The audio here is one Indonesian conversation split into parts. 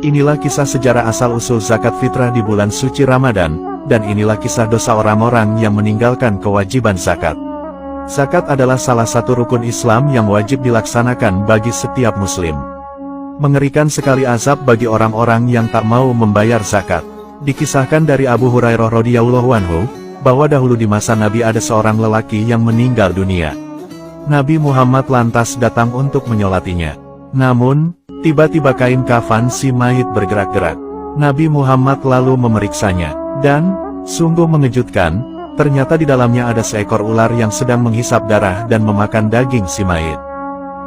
Inilah kisah sejarah asal-usul zakat fitrah di bulan suci Ramadan, dan inilah kisah dosa orang-orang yang meninggalkan kewajiban zakat. Zakat adalah salah satu rukun Islam yang wajib dilaksanakan bagi setiap muslim. Mengerikan sekali azab bagi orang-orang yang tak mau membayar zakat. Dikisahkan dari Abu Hurairah radhiyallahu anhu, bahwa dahulu di masa Nabi ada seorang lelaki yang meninggal dunia. Nabi Muhammad lantas datang untuk menyolatinya. Namun, tiba-tiba kain kafan si mayit bergerak-gerak. Nabi Muhammad lalu memeriksanya, dan, sungguh mengejutkan, ternyata di dalamnya ada seekor ular yang sedang menghisap darah dan memakan daging si mayit.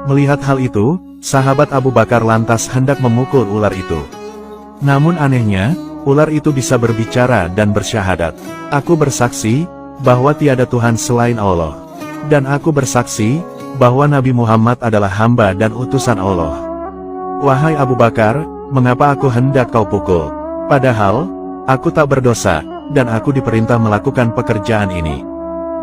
Melihat hal itu, sahabat Abu Bakar lantas hendak memukul ular itu. Namun anehnya, ular itu bisa berbicara dan bersyahadat. Aku bersaksi, bahwa tiada Tuhan selain Allah. Dan aku bersaksi, bahwa Nabi Muhammad adalah hamba dan utusan Allah. Wahai Abu Bakar, mengapa aku hendak kau pukul? Padahal, aku tak berdosa, dan aku diperintah melakukan pekerjaan ini.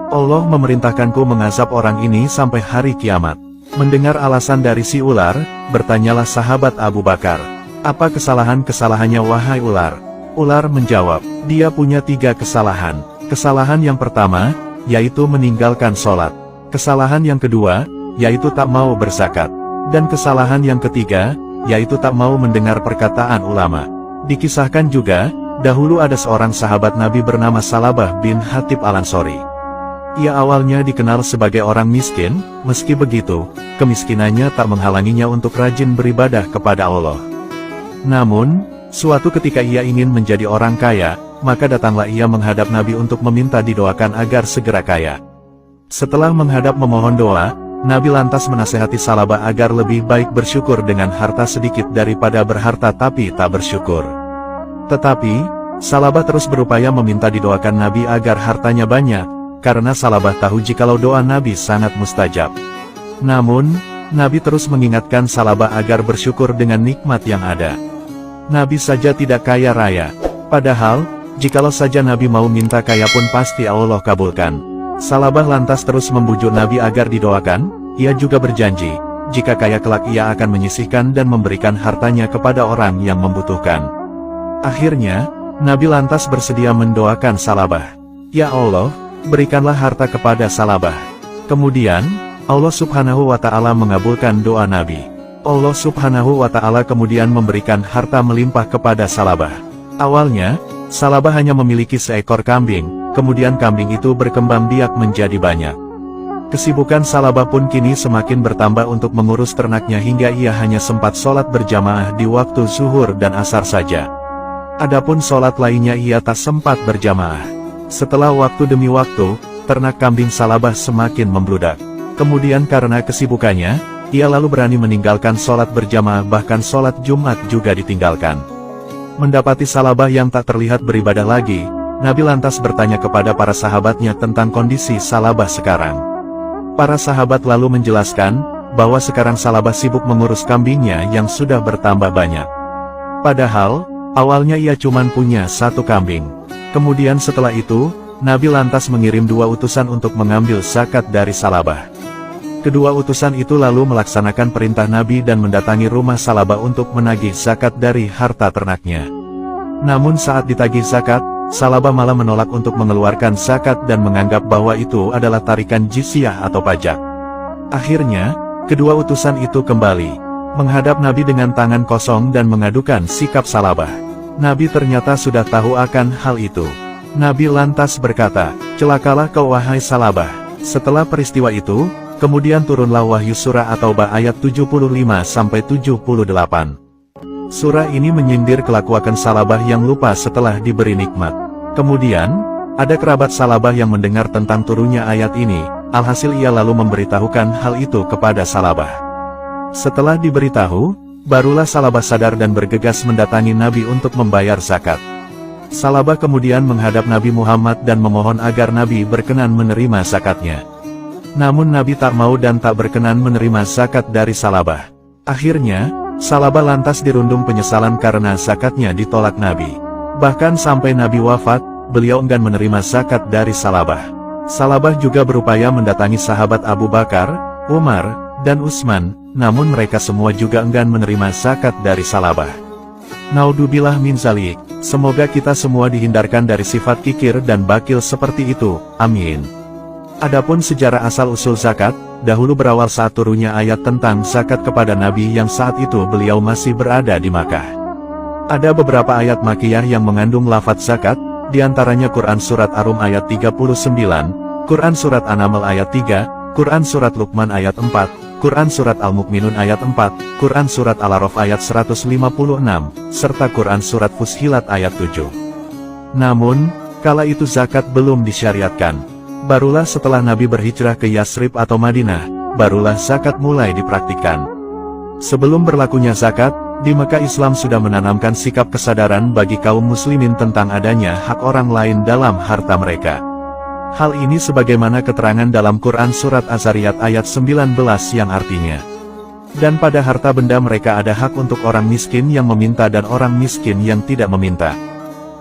Allah memerintahkanku mengazab orang ini sampai hari kiamat. Mendengar alasan dari si ular, bertanyalah sahabat Abu Bakar, apa kesalahan-kesalahannya wahai ular? Ular menjawab, dia punya 3 kesalahan. Kesalahan yang pertama, yaitu meninggalkan sholat. Kesalahan yang kedua, yaitu tak mau berzakat. Dan kesalahan yang ketiga, yaitu tak mau mendengar perkataan ulama. Dikisahkan juga, dahulu ada seorang sahabat Nabi bernama Salabah bin Hatib Al-Ansori. Ia awalnya dikenal sebagai orang miskin, meski begitu, kemiskinannya tak menghalanginya untuk rajin beribadah kepada Allah. Namun, suatu ketika ia ingin menjadi orang kaya, maka datanglah ia menghadap Nabi untuk meminta didoakan agar segera kaya. Setelah menghadap memohon doa, Nabi lantas menasehati Salabah agar lebih baik bersyukur dengan harta sedikit daripada berharta tapi tak bersyukur. Tetapi, Salabah terus berupaya meminta didoakan Nabi agar hartanya banyak, karena Salabah tahu jikalau doa Nabi sangat mustajab. Namun, Nabi terus mengingatkan Salabah agar bersyukur dengan nikmat yang ada. Nabi saja tidak kaya raya. Padahal, jikalau saja Nabi mau minta kaya pun pasti Allah kabulkan. Salabah lantas terus membujuk Nabi agar didoakan. Ia juga berjanji, jika kaya kelak ia akan menyisihkan dan memberikan hartanya kepada orang yang membutuhkan. Akhirnya, Nabi lantas bersedia mendoakan Salabah. Ya Allah, berikanlah harta kepada Salabah. Kemudian, Allah Subhanahu wa Ta'ala mengabulkan doa Nabi. Allah Subhanahu wa Ta'ala kemudian memberikan harta melimpah kepada Salabah. Awalnya, Salabah hanya memiliki seekor kambing, kemudian kambing itu berkembang biak menjadi banyak. Kesibukan Salabah pun kini semakin bertambah untuk mengurus ternaknya hingga ia hanya sempat sholat berjamaah di waktu zuhur dan asar saja. Adapun sholat lainnya ia tak sempat berjamaah. Setelah waktu demi waktu, ternak kambing Salabah semakin membludak. Kemudian karena kesibukannya, ia lalu berani meninggalkan sholat berjamaah, bahkan sholat Jumat juga ditinggalkan. Mendapati Salabah yang tak terlihat beribadah lagi, Nabi lantas bertanya kepada para sahabatnya tentang kondisi Salabah sekarang. Para sahabat lalu menjelaskan, bahwa sekarang Salabah sibuk mengurus kambingnya yang sudah bertambah banyak. Padahal, awalnya ia cuma punya 1 kambing. Kemudian setelah itu, Nabi lantas mengirim 2 utusan untuk mengambil zakat dari Salabah. Kedua utusan itu lalu melaksanakan perintah Nabi dan mendatangi rumah Salabah untuk menagih zakat dari harta ternaknya. Namun saat ditagih zakat, Salabah malah menolak untuk mengeluarkan zakat dan menganggap bahwa itu adalah tarikan jizyah atau pajak. Akhirnya, kedua utusan itu kembali menghadap Nabi dengan tangan kosong dan mengadukan sikap Salabah. Nabi ternyata sudah tahu akan hal itu. Nabi lantas berkata, "Celakalah kau wahai Salabah." Setelah peristiwa itu, kemudian turunlah wahyu surah At-Taubah ayat 75-78. Surah ini menyindir kelakuan Salabah yang lupa setelah diberi nikmat. Kemudian, ada kerabat Salabah yang mendengar tentang turunnya ayat ini, alhasil ia lalu memberitahukan hal itu kepada Salabah. Setelah diberitahu, barulah Salabah sadar dan bergegas mendatangi Nabi untuk membayar zakat. Salabah kemudian menghadap Nabi Muhammad dan memohon agar Nabi berkenan menerima zakatnya. Namun Nabi tak mau dan tak berkenan menerima zakat dari Salabah. Akhirnya, Salabah lantas dirundung penyesalan karena zakatnya ditolak Nabi. Bahkan sampai Nabi wafat, beliau enggan menerima zakat dari Salabah. Salabah juga berupaya mendatangi sahabat Abu Bakar, Umar, dan Utsman, namun mereka semua juga enggan menerima zakat dari Salabah. Naudzubillah min zalik. Semoga kita semua dihindarkan dari sifat kikir dan bakil seperti itu, amin. Adapun sejarah asal-usul zakat, dahulu berawal saat turunnya ayat tentang zakat kepada Nabi yang saat itu beliau masih berada di Makkah. Ada beberapa ayat Makkiyah yang mengandung lafadz zakat, diantaranya Quran Surat Ar-Rum ayat 39, Quran Surat An-Naml ayat 3, Quran Surat Luqman ayat 4, Quran Surat Al-Mu'minun ayat 4, Quran Surat Al-A'raf ayat 156, serta Quran Surat Fussilat ayat 7. Namun, kala itu zakat belum disyariatkan. Barulah setelah Nabi berhijrah ke Yasrib atau Madinah, barulah zakat mulai dipraktikkan. Sebelum berlakunya zakat, di Mekah Islam sudah menanamkan sikap kesadaran bagi kaum muslimin tentang adanya hak orang lain dalam harta mereka. Hal ini sebagaimana keterangan dalam Quran Surat Az-Zariyat ayat 19 yang artinya, dan pada harta benda mereka ada hak untuk orang miskin yang meminta dan orang miskin yang tidak meminta.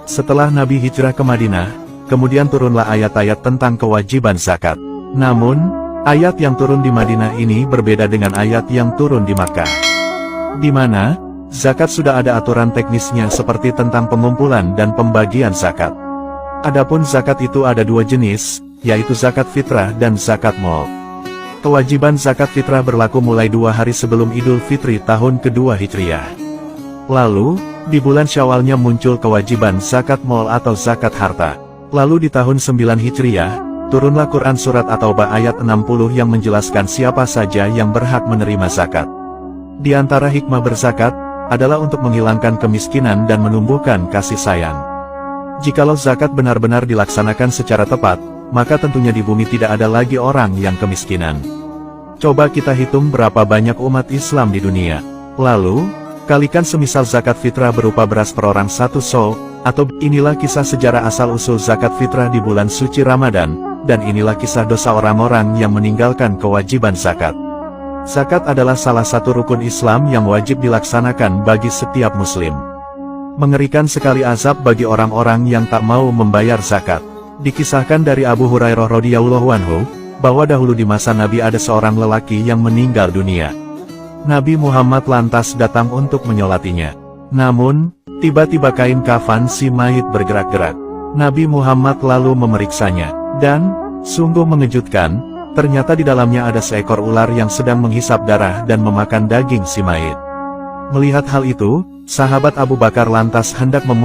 Setelah Nabi hijrah ke Madinah, kemudian turunlah ayat-ayat tentang kewajiban zakat. Namun, ayat yang turun di Madinah ini berbeda dengan ayat yang turun di Makkah, di mana zakat sudah ada aturan teknisnya seperti tentang pengumpulan dan pembagian zakat. Adapun zakat itu ada dua jenis, yaitu zakat fitrah dan zakat mal. Kewajiban zakat fitrah berlaku mulai 2 hari sebelum Idul Fitri tahun kedua Hijriah. Lalu, di bulan Syawalnya muncul kewajiban zakat mal atau zakat harta. Lalu di tahun 9 Hijriah, turunlah Quran Surat At-Taubah ayat 60 yang menjelaskan siapa saja yang berhak menerima zakat. Di antara hikmah berzakat, adalah untuk menghilangkan kemiskinan dan menumbuhkan kasih sayang. Jikalau zakat benar-benar dilaksanakan secara tepat, maka tentunya di bumi tidak ada lagi orang yang kemiskinan. Coba kita hitung berapa banyak umat Islam di dunia. Lalu, kalikan semisal zakat fitrah berupa beras per orang 1 so, atau inilah kisah sejarah asal-usul zakat fitrah di bulan suci Ramadan, dan inilah kisah dosa orang-orang yang meninggalkan kewajiban zakat. Zakat adalah salah satu rukun Islam yang wajib dilaksanakan bagi setiap muslim. Mengerikan sekali azab bagi orang-orang yang tak mau membayar zakat. Dikisahkan dari Abu Hurairah radhiyallahu anhu, bahwa dahulu di masa Nabi ada seorang lelaki yang meninggal dunia. Nabi Muhammad lantas datang untuk menyolatinya. Namun, tiba-tiba kain kafan si mayit bergerak-gerak. Nabi Muhammad lalu memeriksanya, dan, sungguh mengejutkan, ternyata di dalamnya ada seekor ular yang sedang menghisap darah dan memakan daging si mayit. Melihat hal itu, sahabat Abu Bakar lantas hendak